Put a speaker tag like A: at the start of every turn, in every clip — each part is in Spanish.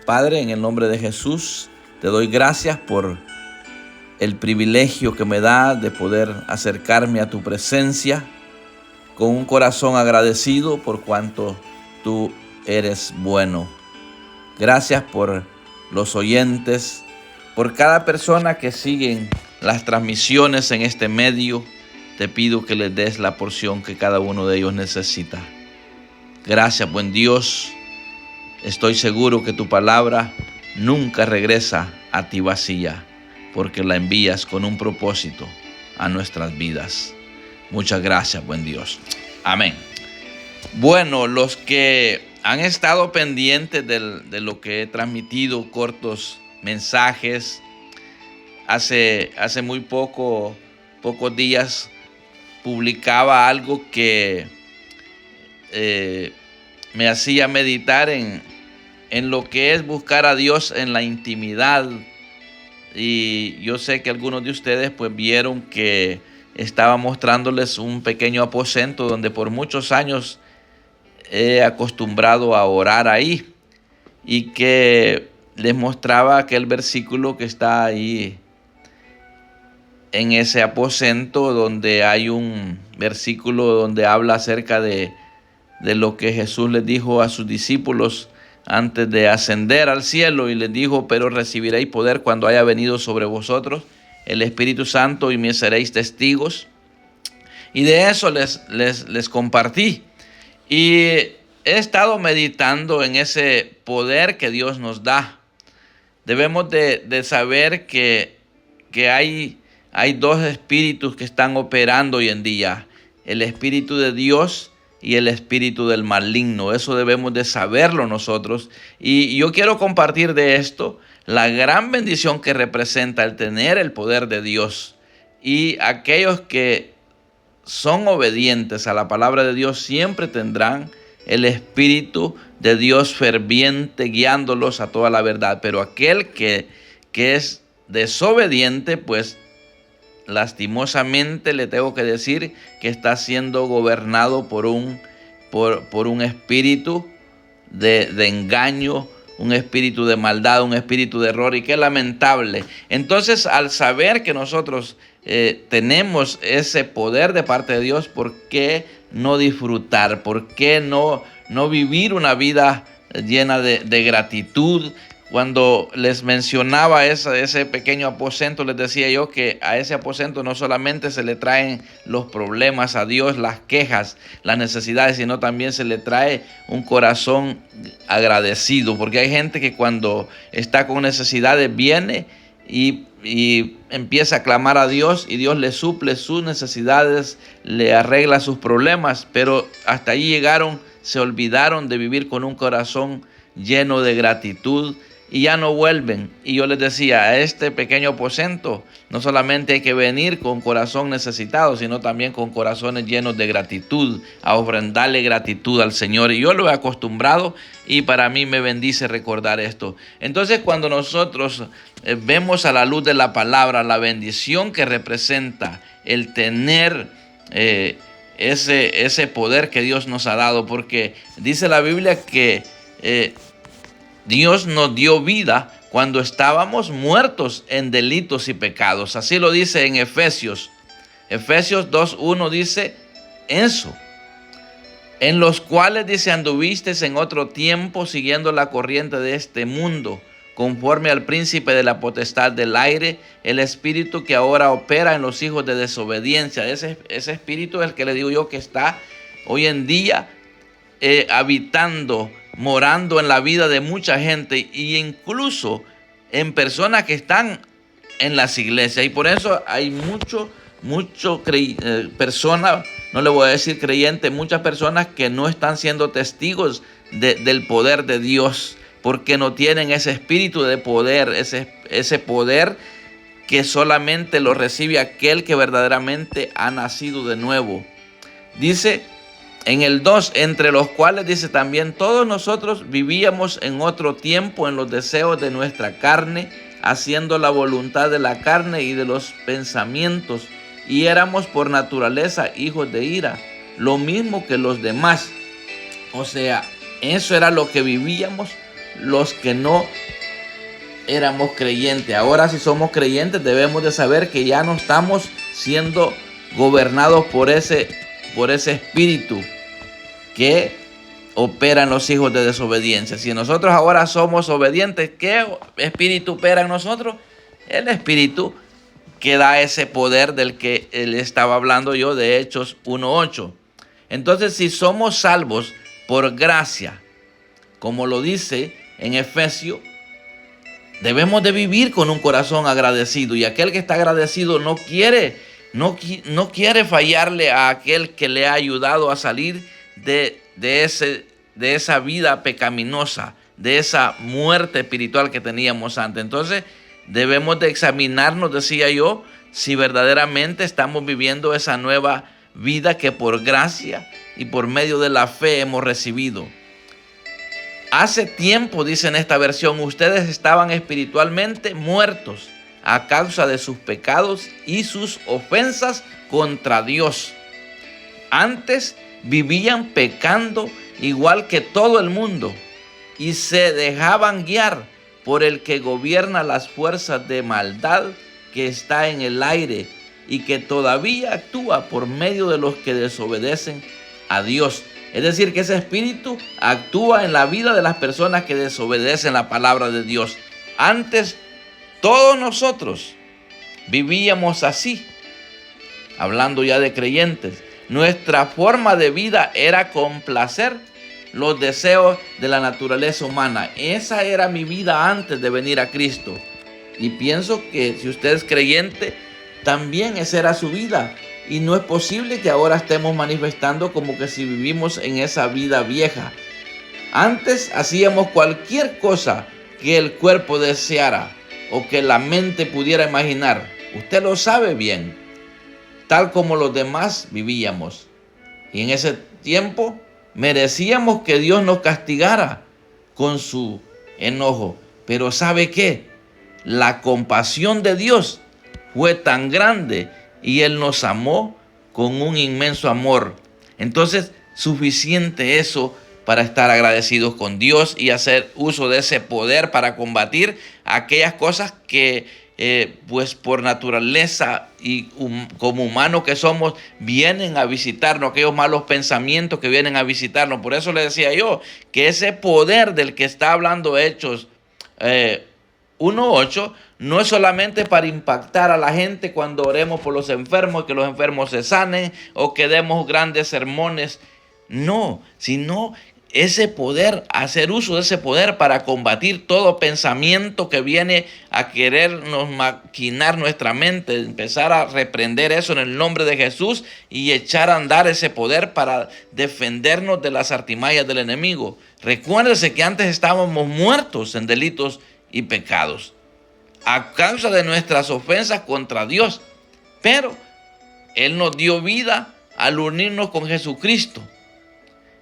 A: Padre, en el nombre de Jesús, te doy gracias por el privilegio que me da de poder acercarme a tu presencia con un corazón agradecido por cuanto tú eres bueno. Gracias por los oyentes, por cada persona que sigue las transmisiones en este medio. Te pido que les des la porción que cada uno de ellos necesita. Gracias, buen Dios. Estoy seguro que tu palabra nunca regresa a ti vacía, porque la envías con un propósito a nuestras vidas. Muchas gracias, buen Dios. Amén. Bueno, los que han estado pendientes de lo que he transmitido, cortos mensajes, hace muy pocos días publicaba algo que me hacía meditar en lo que es buscar a Dios en la intimidad. Y yo sé que algunos de ustedes pues vieron que estaba mostrándoles un pequeño aposento donde por muchos años he acostumbrado a orar ahí, y que les mostraba aquel versículo que está ahí en ese aposento, donde hay un versículo donde habla acerca de lo que Jesús les dijo a sus discípulos antes de ascender al cielo, y les dijo: pero recibiréis poder cuando haya venido sobre vosotros el Espíritu Santo y me seréis testigos. Y de eso les compartí. Y he estado meditando en ese poder que Dios nos da. Debemos de saber que hay dos espíritus que están operando hoy en día: el espíritu de Dios y el espíritu del maligno. Eso debemos de saberlo nosotros. Y yo quiero compartir de esto la gran bendición que representa el tener el poder de Dios. Y aquellos que son obedientes a la palabra de Dios siempre tendrán el Espíritu de Dios ferviente guiándolos a toda la verdad. Pero aquel que es desobediente, pues lastimosamente le tengo que decir que está siendo gobernado por un espíritu de engaño, un espíritu de maldad, un espíritu de error, y qué lamentable. Entonces, al saber que nosotros tenemos ese poder de parte de Dios, ¿por qué no disfrutar? ¿Por qué no vivir una vida llena de gratitud? Cuando les mencionaba ese pequeño aposento, les decía yo que a ese aposento no solamente se le traen los problemas a Dios, las quejas, las necesidades, sino también se le trae un corazón agradecido. Porque hay gente que cuando está con necesidades viene y empieza a clamar a Dios, y Dios le suple sus necesidades, le arregla sus problemas, pero hasta ahí llegaron, se olvidaron de vivir con un corazón lleno de gratitud, y ya no vuelven. Y yo les decía, a este pequeño aposento no solamente hay que venir con corazón necesitado, sino también con corazones llenos de gratitud, a ofrendarle gratitud al Señor. Y yo lo he acostumbrado, y para mí me bendice recordar esto. Entonces, cuando nosotros vemos a la luz de la palabra la bendición que representa el tener ese poder que Dios nos ha dado, porque dice la Biblia que Dios nos dio vida cuando estábamos muertos en delitos y pecados. Así lo dice en Efesios. Efesios 2:1 dice eso. En los cuales, dice, anduvisteis en otro tiempo siguiendo la corriente de este mundo, conforme al príncipe de la potestad del aire, el espíritu que ahora opera en los hijos de desobediencia. Ese espíritu es el que le digo yo que está hoy en día habitando, morando en la vida de mucha gente, y incluso en personas que están en las iglesias. Y por eso hay personas, no le voy a decir creyentes, muchas personas que no están siendo testigos del poder de Dios, porque no tienen ese espíritu de poder, ese poder que solamente lo recibe aquel que verdaderamente ha nacido de nuevo. Dice en el 2, entre los cuales, dice también, todos nosotros vivíamos en otro tiempo en los deseos de nuestra carne, haciendo la voluntad de la carne y de los pensamientos, y éramos por naturaleza hijos de ira, lo mismo que los demás. O sea, eso era lo que vivíamos los que no éramos creyentes. Ahora, si somos creyentes, debemos de saber que ya no estamos siendo gobernados por ese espíritu que opera en los hijos de desobediencia. Si nosotros ahora somos obedientes, ¿qué espíritu opera en nosotros? El espíritu que da ese poder del que él estaba hablando yo, de Hechos 1:8. Entonces, si somos salvos por gracia, como lo dice en Efesios, debemos de vivir con un corazón agradecido. Y aquel que está agradecido no quiere fallarle a aquel que le ha ayudado a salir de esa vida pecaminosa, de esa muerte espiritual que teníamos antes. Entonces, debemos de examinarnos, decía yo, si verdaderamente estamos viviendo esa nueva vida que por gracia y por medio de la fe hemos recibido. Hace tiempo, dice en esta versión, ustedes estaban espiritualmente muertos a causa de sus pecados y sus ofensas contra Dios. Antes vivían pecando igual que todo el mundo y se dejaban guiar por el que gobierna las fuerzas de maldad que está en el aire y que todavía actúa por medio de los que desobedecen a Dios. Es decir, que ese espíritu actúa en la vida de las personas que desobedecen la palabra de Dios. Antes, todos nosotros vivíamos así, hablando ya de creyentes. Nuestra forma de vida era complacer los deseos de la naturaleza humana. Esa era mi vida antes de venir a Cristo. Y pienso que si usted es creyente, también esa era su vida. Y no es posible que ahora estemos manifestando como que si vivimos en esa vida vieja. Antes hacíamos cualquier cosa que el cuerpo deseara o que la mente pudiera imaginar. Usted lo sabe bien, tal como los demás vivíamos. Y en ese tiempo merecíamos que Dios nos castigara con su enojo. Pero ¿sabe qué? La compasión de Dios fue tan grande y Él nos amó con un inmenso amor. Entonces, suficiente eso para estar agradecidos con Dios y hacer uso de ese poder para combatir aquellas cosas que pues por naturaleza y como humanos que somos, vienen a visitarnos, aquellos malos pensamientos que vienen a visitarnos. Por eso le decía yo que ese poder del que está hablando Hechos 1:8 no es solamente para impactar a la gente cuando oremos por los enfermos, que los enfermos se sanen o que demos grandes sermones. No, sino ese poder, hacer uso de ese poder para combatir todo pensamiento que viene a querernos maquinar nuestra mente, empezar a reprender eso en el nombre de Jesús y echar a andar ese poder para defendernos de las artimañas del enemigo. Recuérdese que antes estábamos muertos en delitos y pecados a causa de nuestras ofensas contra Dios, pero Él nos dio vida al unirnos con Jesucristo.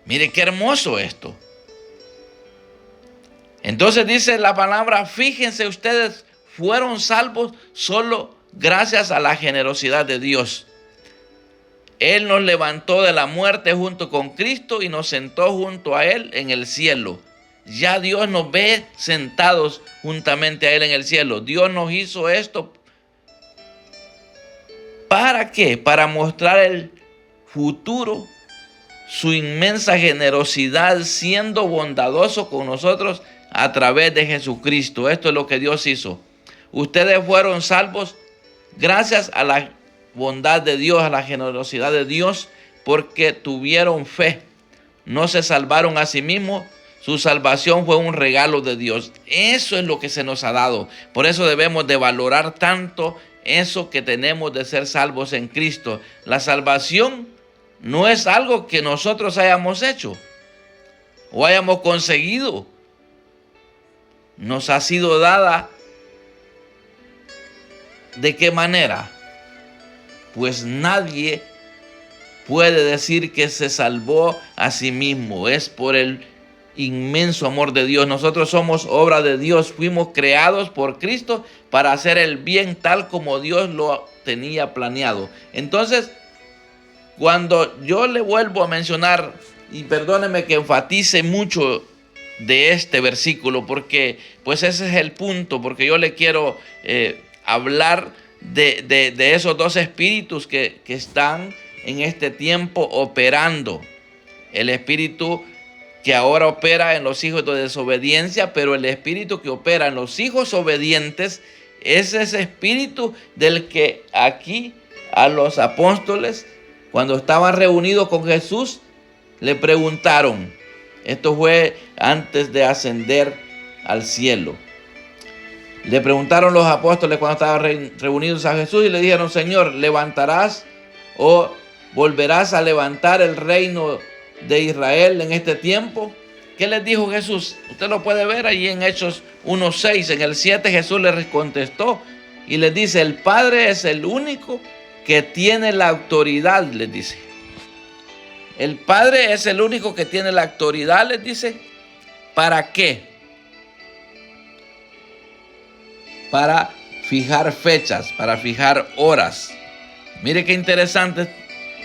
A: Mire qué hermoso esto. Entonces dice la palabra, fíjense ustedes, fueron salvos solo gracias a la generosidad de Dios. Él nos levantó de la muerte junto con Cristo y nos sentó junto a Él en el cielo. Ya Dios nos ve sentados juntamente a Él en el cielo. Dios nos hizo esto. ¿Para qué? Para mostrar el futuro, su inmensa generosidad, siendo bondadoso con nosotros a través de Jesucristo. Esto es lo que Dios hizo. Ustedes fueron salvos gracias a la bondad de Dios, a la generosidad de Dios, porque tuvieron fe. No se salvaron a sí mismos. Su salvación fue un regalo de Dios. Eso es lo que se nos ha dado. Por eso debemos de valorar tanto eso que tenemos de ser salvos en Cristo. La salvación no es algo que nosotros hayamos hecho o hayamos conseguido. Nos ha sido dada. ¿De qué manera? Pues nadie puede decir que se salvó a sí mismo. Es por el inmenso amor de Dios. Nosotros somos obra de Dios. Fuimos creados por Cristo para hacer el bien tal como Dios lo tenía planeado. Entonces, cuando yo le vuelvo a mencionar, y perdóneme que enfatice mucho de este versículo, porque pues ese es el punto, porque yo le quiero hablar de esos dos espíritus que están en este tiempo operando. El espíritu que ahora opera en los hijos de desobediencia, pero el espíritu que opera en los hijos obedientes es ese espíritu del que aquí a los apóstoles, cuando estaban reunidos con Jesús, le preguntaron. Esto fue antes de ascender al cielo. Le preguntaron los apóstoles cuando estaban reunidos a Jesús y le dijeron: Señor, ¿levantarás o volverás a levantar el reino de Israel en este tiempo? ¿Qué les dijo Jesús? Usted lo puede ver allí en Hechos 1:6. En el 7 Jesús les contestó y les dice: el Padre es el único que tiene la autoridad, les dice. El Padre es el único que tiene la autoridad, les dice. ¿Para qué? Para fijar fechas, para fijar horas. Mire qué interesante.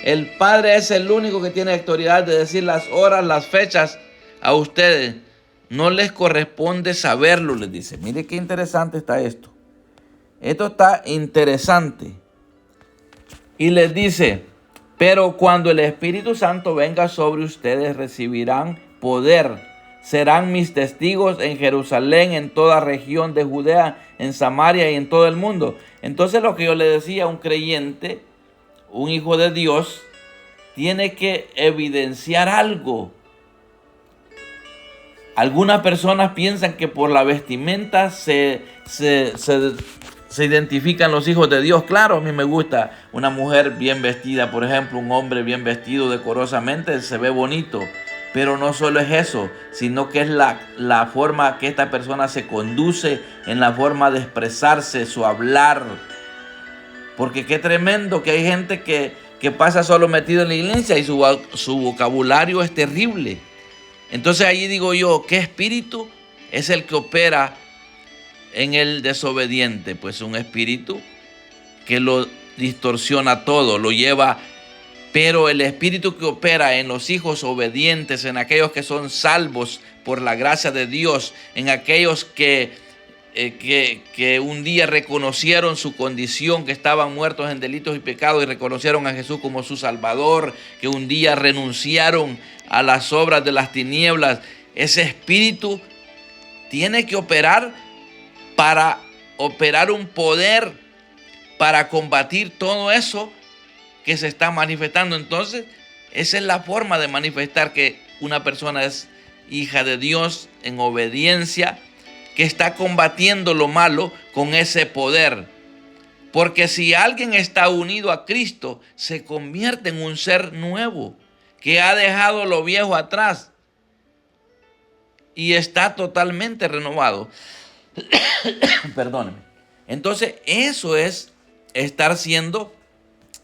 A: El Padre es el único que tiene autoridad de decir las horas, las fechas a ustedes. No les corresponde saberlo, les dice. Mire qué interesante está esto. Esto está interesante. Y les dice: pero cuando el Espíritu Santo venga sobre ustedes, recibirán poder. Serán mis testigos en Jerusalén, en toda región de Judea, en Samaria y en todo el mundo. Entonces, lo que yo le decía, un creyente, un hijo de Dios, tiene que evidenciar algo. Algunas personas piensan que por la vestimenta se identifican los hijos de Dios. Claro, a mí me gusta una mujer bien vestida, por ejemplo, un hombre bien vestido decorosamente, se ve bonito. Pero no solo es eso, sino que es la forma que esta persona se conduce, en la forma de expresarse, su hablar. Porque qué tremendo que hay gente que pasa solo metido en la iglesia y su vocabulario es terrible. Entonces allí digo yo, ¿qué espíritu es el que opera en el desobediente? Pues un espíritu que lo distorsiona todo, lo lleva. Pero el espíritu que opera en los hijos obedientes, en aquellos que son salvos por la gracia de Dios, en aquellos que un día reconocieron su condición, que estaban muertos en delitos y pecados y reconocieron a Jesús como su Salvador, que un día renunciaron a las obras de las tinieblas, ese espíritu tiene que operar para operar un poder para combatir todo eso que se está manifestando. Entonces, esa es la forma de manifestar que una persona es hija de Dios en obediencia, que está combatiendo lo malo con ese poder. Porque si alguien está unido a Cristo, se convierte en un ser nuevo, que ha dejado lo viejo atrás y está totalmente renovado. Perdóneme. Entonces, eso es estar siendo,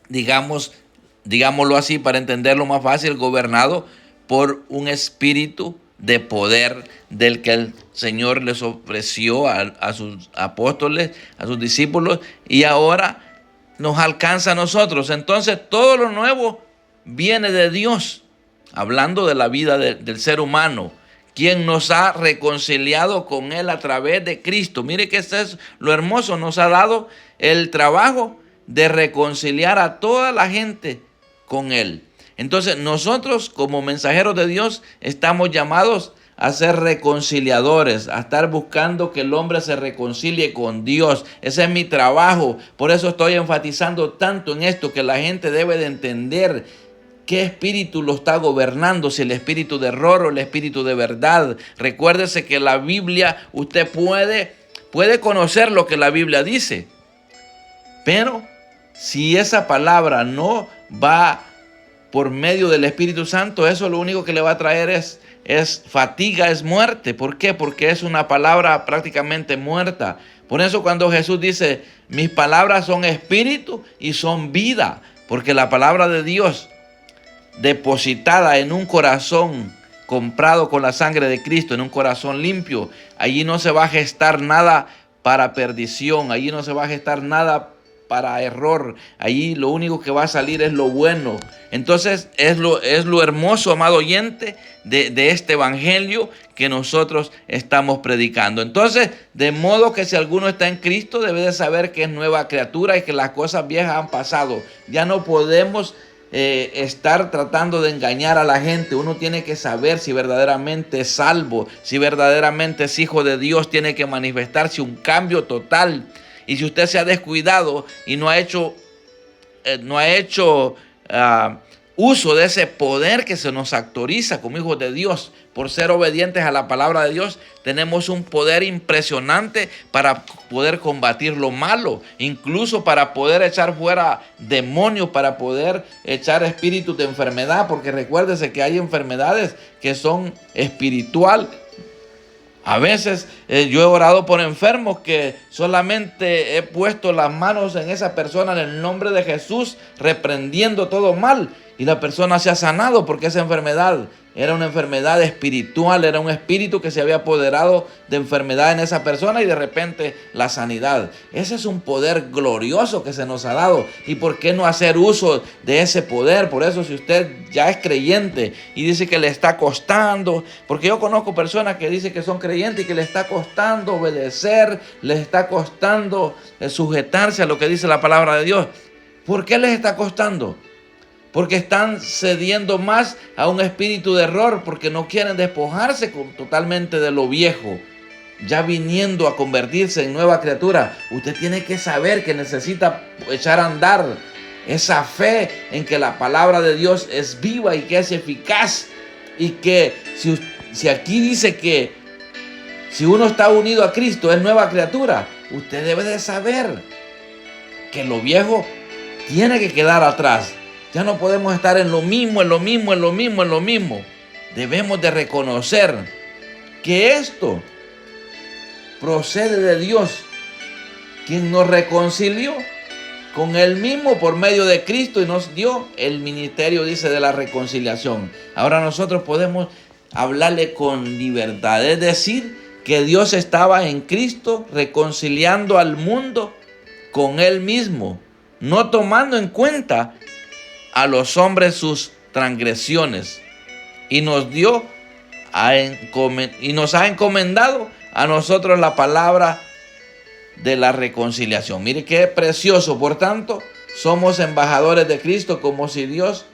A: digámoslo así para entenderlo más fácil, gobernado por un espíritu de poder del que el Señor les ofreció a sus apóstoles, a sus discípulos, y ahora nos alcanza a nosotros. Entonces todo lo nuevo viene de Dios, hablando de la vida del ser humano, quien nos ha reconciliado con Él a través de Cristo. Mire que esto es lo hermoso, nos ha dado el trabajo de reconciliar a toda la gente con Él. Entonces nosotros como mensajeros de Dios estamos llamados a ser reconciliadores, a estar buscando que el hombre se reconcilie con Dios. Ese es mi trabajo. Por eso estoy enfatizando tanto en esto, que la gente debe de entender qué espíritu lo está gobernando, si el espíritu de error o el espíritu de verdad. Recuérdese que la Biblia, usted puede conocer lo que la Biblia dice, pero si esa palabra no va por medio del Espíritu Santo, eso lo único que le va a traer es fatiga, es muerte. ¿Por qué? Porque es una palabra prácticamente muerta. Por eso cuando Jesús dice, mis palabras son espíritu y son vida, porque la palabra de Dios depositada en un corazón comprado con la sangre de Cristo, en un corazón limpio, allí no se va a gestar nada para perdición, allí no se va a gestar nada para error. Ahí lo único que va a salir es lo bueno. Entonces es lo hermoso, amado oyente, de este evangelio que nosotros estamos predicando. Entonces, de modo que si alguno está en Cristo, debe de saber que es nueva criatura y que las cosas viejas han pasado. Ya no podemos estar tratando de engañar a la gente. Uno tiene que saber si verdaderamente es salvo, si verdaderamente es hijo de Dios. Tiene que manifestarse un cambio total. Y si usted se ha descuidado y no ha hecho uso de ese poder que se nos autoriza como hijos de Dios por ser obedientes a la palabra de Dios, tenemos un poder impresionante para poder combatir lo malo, incluso para poder echar fuera demonios, para poder echar espíritus de enfermedad, porque recuérdese que hay enfermedades que son espirituales. A veces yo he orado por enfermos que solamente he puesto las manos en esa persona en el nombre de Jesús, reprendiendo todo mal, y la persona se ha sanado porque esa enfermedad era una enfermedad espiritual, era un espíritu que se había apoderado de enfermedad en esa persona y de repente la sanidad. Ese es un poder glorioso que se nos ha dado. ¿Y por qué no hacer uso de ese poder? Por eso, si usted ya es creyente y dice que le está costando, porque yo conozco personas que dicen que son creyentes y que le está costando obedecer, les está costando sujetarse a lo que dice la palabra de Dios. ¿Por qué les está costando? Porque están cediendo más a un espíritu de error, porque no quieren despojarse totalmente de lo viejo, ya viniendo a convertirse en nueva criatura. Usted tiene que saber que necesita echar a andar esa fe en que la palabra de Dios es viva y que es eficaz, y que si aquí dice que si uno está unido a Cristo es nueva criatura, usted debe de saber que lo viejo tiene que quedar atrás. Ya no podemos estar en lo mismo. Debemos de reconocer que esto procede de Dios, quien nos reconcilió con Él mismo por medio de Cristo y nos dio el ministerio, dice, de la reconciliación. Ahora nosotros podemos hablarle con libertad, es decir, que Dios estaba en Cristo reconciliando al mundo con Él mismo, no tomando en cuenta a los hombres sus transgresiones, y nos ha encomendado a nosotros la palabra de la reconciliación. Mire qué precioso. Por tanto, somos embajadores de Cristo, como si Dios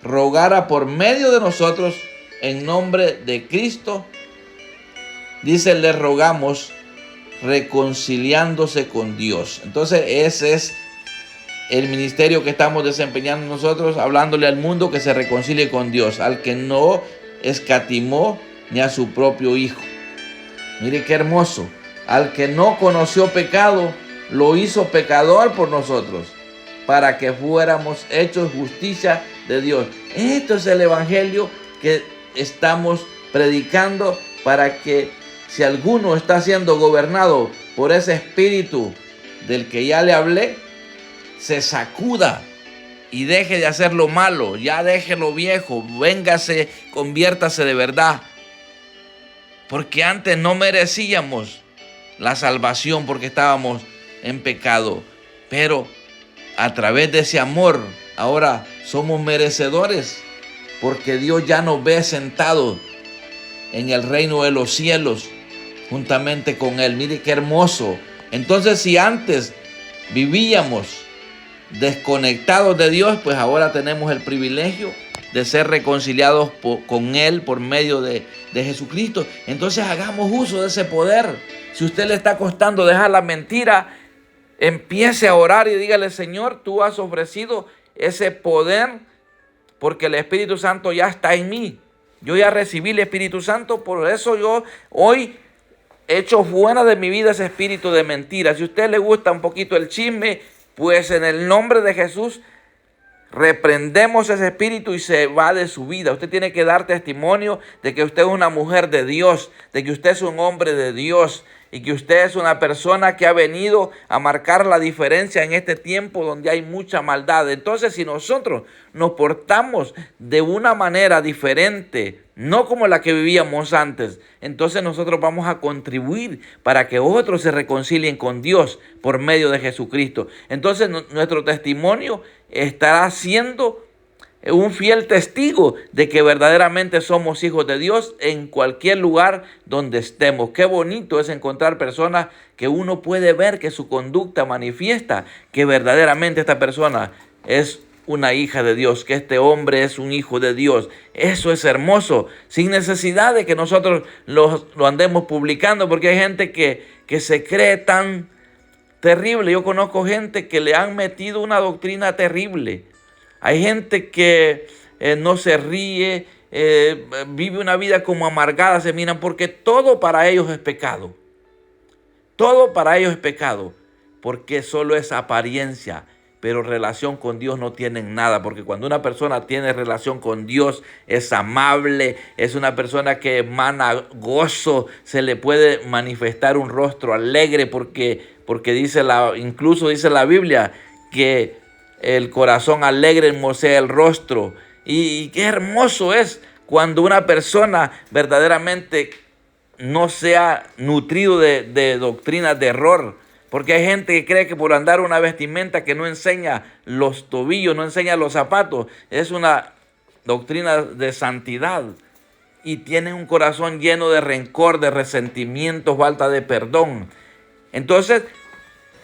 A: rogara por medio de nosotros en nombre de Cristo. Dice, le rogamos reconciliándose con Dios. Entonces ese es el ministerio que estamos desempeñando nosotros, hablándole al mundo que se reconcilie con Dios, al que no escatimó ni a su propio Hijo. Mire qué hermoso. Al que no conoció pecado, lo hizo pecador por nosotros, para que fuéramos hechos justicia de Dios. Esto es el evangelio que estamos predicando, para que si alguno está siendo gobernado por ese espíritu del que ya le hablé, se sacuda y deje de hacer lo malo, ya deje lo viejo, véngase, conviértase de verdad. Porque antes no merecíamos la salvación porque estábamos en pecado, pero a través de ese amor ahora somos merecedores, porque Dios ya nos ve sentados en el reino de los cielos juntamente con Él. Mire qué hermoso. Entonces, si antes vivíamos desconectados de Dios, pues ahora tenemos el privilegio de ser reconciliados con Él por medio de Jesucristo. Entonces hagamos uso de ese poder. Si a usted le está costando dejar la mentira, empiece a orar y dígale: Señor, tú has ofrecido ese poder porque el Espíritu Santo ya está en mí. Yo ya recibí el Espíritu Santo, por eso yo hoy echo fuera de mi vida ese espíritu de mentira. Si a usted le gusta un poquito el chisme, pues en el nombre de Jesús reprendemos ese espíritu y se va de su vida. Usted tiene que dar testimonio de que usted es una mujer de Dios, de que usted es un hombre de Dios, y que usted es una persona que ha venido a marcar la diferencia en este tiempo donde hay mucha maldad. Entonces, si nosotros nos portamos de una manera diferente, no como la que vivíamos antes, entonces nosotros vamos a contribuir para que otros se reconcilien con Dios por medio de Jesucristo. Entonces nuestro testimonio estará siendo un fiel testigo de que verdaderamente somos hijos de Dios en cualquier lugar donde estemos. Qué bonito es encontrar personas que uno puede ver que su conducta manifiesta que verdaderamente esta persona es una hija de Dios, que este hombre es un hijo de Dios. Eso es hermoso, sin necesidad de que nosotros lo andemos publicando, porque hay gente que se cree tan terrible. Yo conozco gente que le han metido una doctrina terrible. Hay gente que no se ríe, vive una vida como amargada, se miran, porque todo para ellos es pecado. Todo para ellos es pecado, porque solo es apariencia, pero relación con Dios no tienen nada, porque cuando una persona tiene relación con Dios es amable, es una persona que emana gozo, se le puede manifestar un rostro alegre, porque incluso dice la Biblia que el corazón alegre hermosea el rostro. Y qué hermoso es cuando una persona verdaderamente no sea nutrido de doctrinas de error. Porque hay gente que cree que por andar una vestimenta que no enseña los tobillos, no enseña los zapatos, es una doctrina de santidad. Y tiene un corazón lleno de rencor, de resentimiento, falta de perdón. Entonces,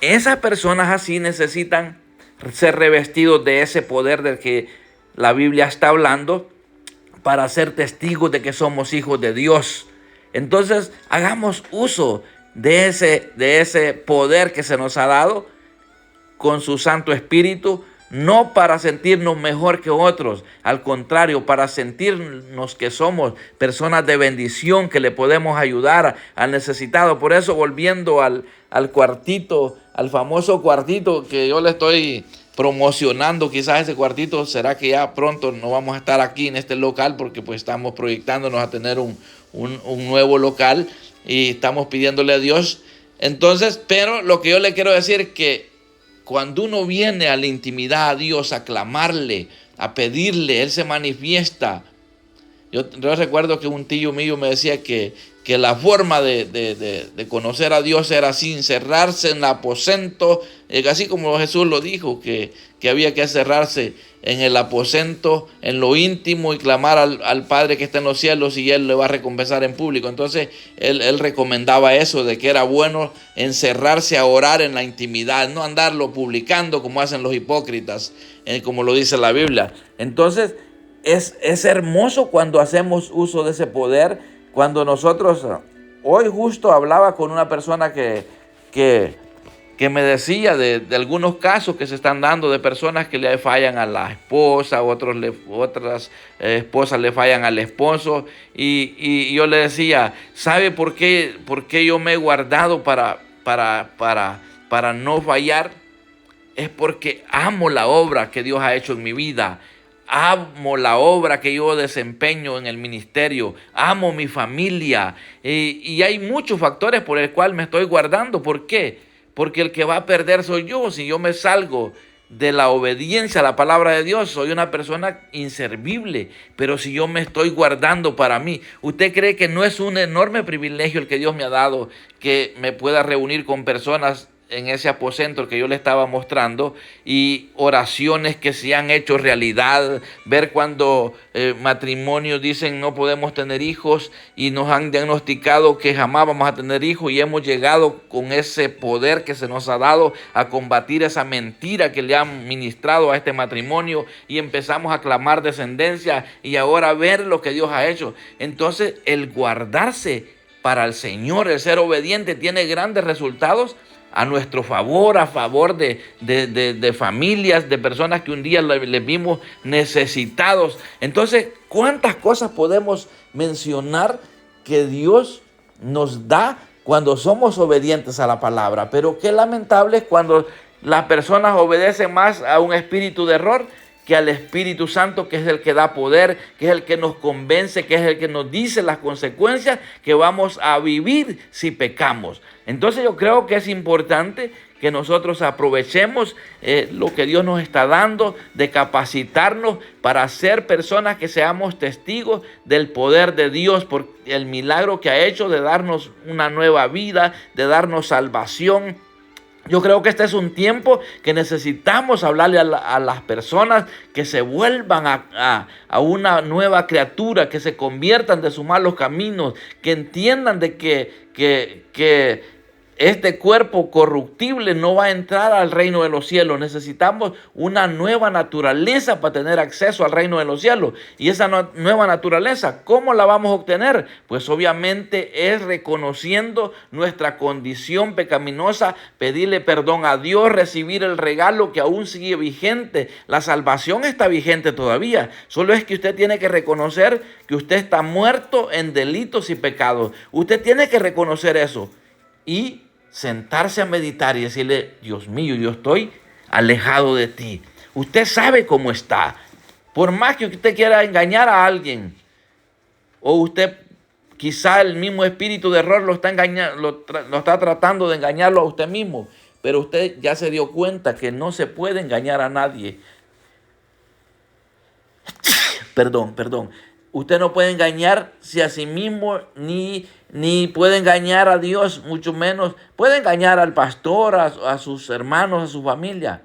A: esas personas así necesitan ser revestidos de ese poder del que la Biblia está hablando para ser testigos de que somos hijos de Dios. Entonces, hagamos uso de ese poder que se nos ha dado con su Santo Espíritu, no para sentirnos mejor que otros, al contrario, para sentirnos que somos personas de bendición, que le podemos ayudar al necesitado. Por eso, volviendo al cuartito, al famoso cuartito que yo le estoy promocionando, quizás ese cuartito, será que ya pronto no vamos a estar aquí en este local, porque pues estamos proyectándonos a tener un nuevo local y estamos pidiéndole a Dios. Entonces, pero lo que yo le quiero decir es que cuando uno viene a la intimidad a Dios, a clamarle, a pedirle, Él se manifiesta. Yo recuerdo que un tío mío me decía que la forma de conocer a Dios era así, encerrarse en el aposento, así como Jesús lo dijo, que había que encerrarse en el aposento, en lo íntimo, y clamar al Padre que está en los cielos, y Él le va a recompensar en público. Entonces él recomendaba eso, de que era bueno encerrarse a orar en la intimidad, no andarlo publicando como hacen los hipócritas, como lo dice la Biblia. Entonces es hermoso cuando hacemos uso de ese poder. Cuando nosotros, hoy justo hablaba con una persona que me decía de algunos casos que se están dando de personas que le fallan a la esposa, otras esposas le fallan al esposo, y yo le decía, ¿sabe por qué yo me he guardado para no fallar? Es porque amo la obra que Dios ha hecho en mi vida. Amo la obra que yo desempeño en el ministerio, amo mi familia, y hay muchos factores por el cual me estoy guardando. ¿Por qué? Porque el que va a perder soy yo. Si yo me salgo de la obediencia a la palabra de Dios, soy una persona inservible. Pero si yo me estoy guardando para mí, ¿usted cree que no es un enorme privilegio el que Dios me ha dado, que me pueda reunir con personas en ese aposento que yo le estaba mostrando, y oraciones que se han hecho realidad, ver cuando matrimonios dicen no podemos tener hijos y nos han diagnosticado que jamás vamos a tener hijos, y hemos llegado con ese poder que se nos ha dado a combatir esa mentira que le han ministrado a este matrimonio, y empezamos a clamar descendencia, y ahora ver lo que Dios ha hecho. Entonces, el guardarse para el Señor, el ser obediente, tiene grandes resultados a nuestro favor, a favor de familias, de personas que un día les vimos necesitados. Entonces, ¿cuántas cosas podemos mencionar que Dios nos da cuando somos obedientes a la palabra? Pero qué lamentable es cuando las personas obedecen más a un espíritu de error que al Espíritu Santo, que es el que da poder, que es el que nos convence, que es el que nos dice las consecuencias que vamos a vivir si pecamos. Entonces yo creo que es importante que nosotros aprovechemos lo que Dios nos está dando, de capacitarnos para ser personas que seamos testigos del poder de Dios, por el milagro que ha hecho de darnos una nueva vida, de darnos salvación. Yo creo que este es un tiempo que necesitamos hablarle a las personas que se vuelvan a una nueva criatura, que se conviertan de sus malos caminos, que entiendan de que este cuerpo corruptible no va a entrar al reino de los cielos. Necesitamos una nueva naturaleza para tener acceso al reino de los cielos. Y esa nueva naturaleza, ¿cómo la vamos a obtener? Pues obviamente es reconociendo nuestra condición pecaminosa, pedirle perdón a Dios, recibir el regalo que aún sigue vigente. La salvación está vigente todavía. Solo es que usted tiene que reconocer que usted está muerto en delitos y pecados. Usted tiene que reconocer eso y sentarse a meditar y decirle: Dios mío, yo estoy alejado de ti. Usted sabe cómo está. Por más que usted quiera engañar a alguien, o usted quizá el mismo espíritu de error lo está engañando, lo está tratando de engañarlo a usted mismo, pero usted ya se dio cuenta que no se puede engañar a nadie. Perdón. Usted no puede engañarse a sí mismo, ni puede engañar a Dios, mucho menos puede engañar al pastor, a sus hermanos, a su familia,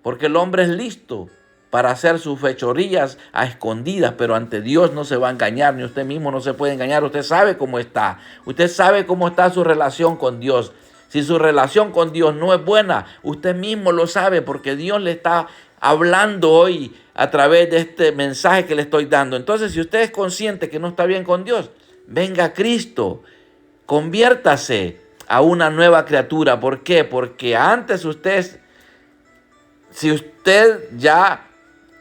A: porque el hombre es listo para hacer sus fechorías a escondidas, pero ante Dios no se va a engañar, ni usted mismo no se puede engañar. Usted sabe cómo está su relación con Dios. Si su relación con Dios no es buena, usted mismo lo sabe, porque Dios le está hablando hoy a través de este mensaje que le estoy dando. Entonces, si usted es consciente que no está bien con Dios, venga a Cristo, conviértase a una nueva criatura. ¿Por qué? Porque antes si usted ya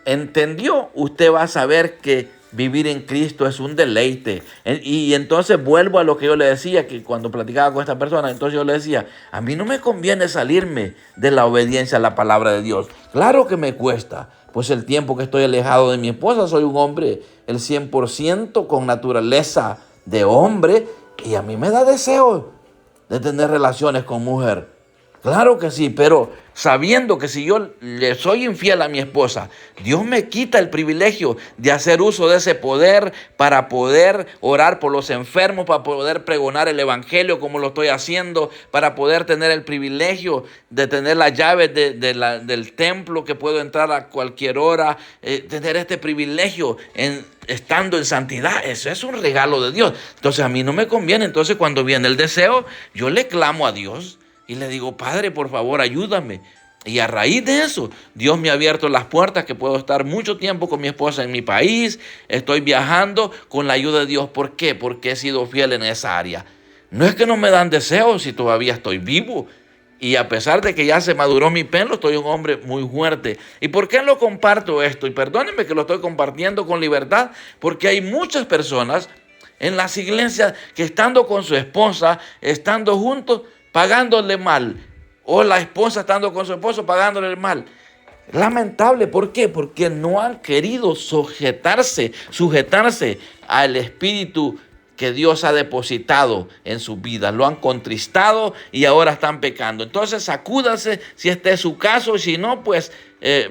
A: entendió, usted va a saber que vivir en Cristo es un deleite. Y entonces vuelvo a lo que yo le decía, que cuando platicaba con esta persona, entonces yo le decía: a mí no me conviene salirme de la obediencia a la palabra de Dios. Claro que me cuesta, pues el tiempo que estoy alejado de mi esposa, soy un hombre el 100% con naturaleza de hombre, y a mí me da deseo de tener relaciones con mujer. Claro que sí, pero sabiendo que si yo le soy infiel a mi esposa, Dios me quita el privilegio de hacer uso de ese poder para poder orar por los enfermos, para poder pregonar el evangelio como lo estoy haciendo, para poder tener el privilegio de tener las llaves del templo, que puedo entrar a cualquier hora, tener este privilegio estando en santidad. Eso es un regalo de Dios. Entonces a mí no me conviene. Entonces cuando viene el deseo, yo le clamo a Dios y le digo: Padre, por favor, ayúdame. Y a raíz de eso, Dios me ha abierto las puertas, que puedo estar mucho tiempo con mi esposa en mi país. Estoy viajando con la ayuda de Dios. ¿Por qué? Porque he sido fiel en esa área. No es que no me dan deseos si todavía estoy vivo. Y a pesar de que ya se maduró mi pelo, estoy un hombre muy fuerte. ¿Y por qué lo comparto esto? Y perdónenme que lo estoy compartiendo con libertad, porque hay muchas personas en las iglesias que, estando con su esposa, estando juntos, pagándole mal, o la esposa estando con su esposo pagándole mal. Lamentable. ¿Por qué? Porque no han querido sujetarse al Espíritu que Dios ha depositado en sus vidas. Lo han contristado y ahora están pecando. Entonces sacúdase si este es su caso, y si no, pues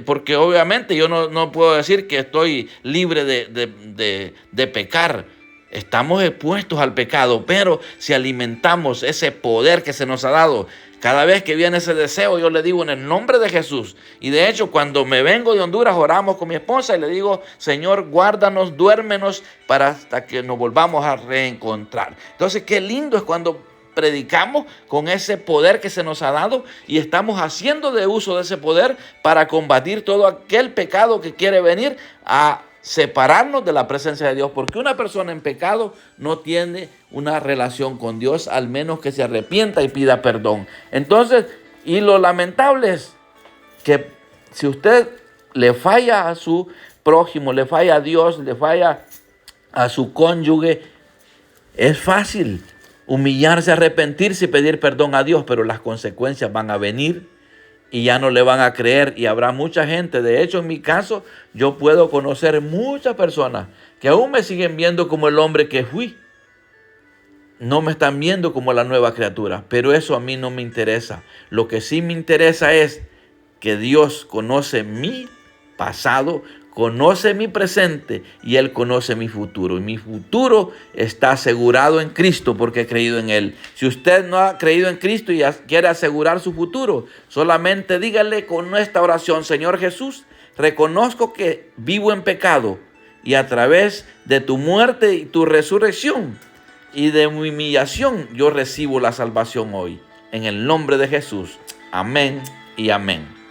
A: porque obviamente yo no puedo decir que estoy libre de pecar. Estamos expuestos al pecado, pero si alimentamos ese poder que se nos ha dado, cada vez que viene ese deseo, yo le digo: en el nombre de Jesús. Y de hecho, cuando me vengo de Honduras, oramos con mi esposa y le digo: Señor, guárdanos, duérmenos hasta que nos volvamos a reencontrar. Entonces, qué lindo es cuando predicamos con ese poder que se nos ha dado y estamos haciendo de uso de ese poder para combatir todo aquel pecado que quiere venir a separarnos de la presencia de Dios, porque una persona en pecado no tiene una relación con Dios, al menos que se arrepienta y pida perdón. Entonces, y lo lamentable es que si usted le falla a su prójimo, le falla a Dios, le falla a su cónyuge, es fácil humillarse, arrepentirse y pedir perdón a Dios, pero las consecuencias van a venir y ya no le van a creer y habrá mucha gente. De hecho, en mi caso, yo puedo conocer muchas personas que aún me siguen viendo como el hombre que fui. No me están viendo como la nueva criatura, pero eso a mí no me interesa. Lo que sí me interesa es que Dios conoce mi pasado, conoce mi presente y Él conoce mi futuro. Y mi futuro está asegurado en Cristo porque he creído en Él. Si usted no ha creído en Cristo y quiere asegurar su futuro, solamente dígale con esta oración: Señor Jesús, reconozco que vivo en pecado y a través de tu muerte y tu resurrección y de mi humillación, yo recibo la salvación hoy. En el nombre de Jesús. Amén y amén.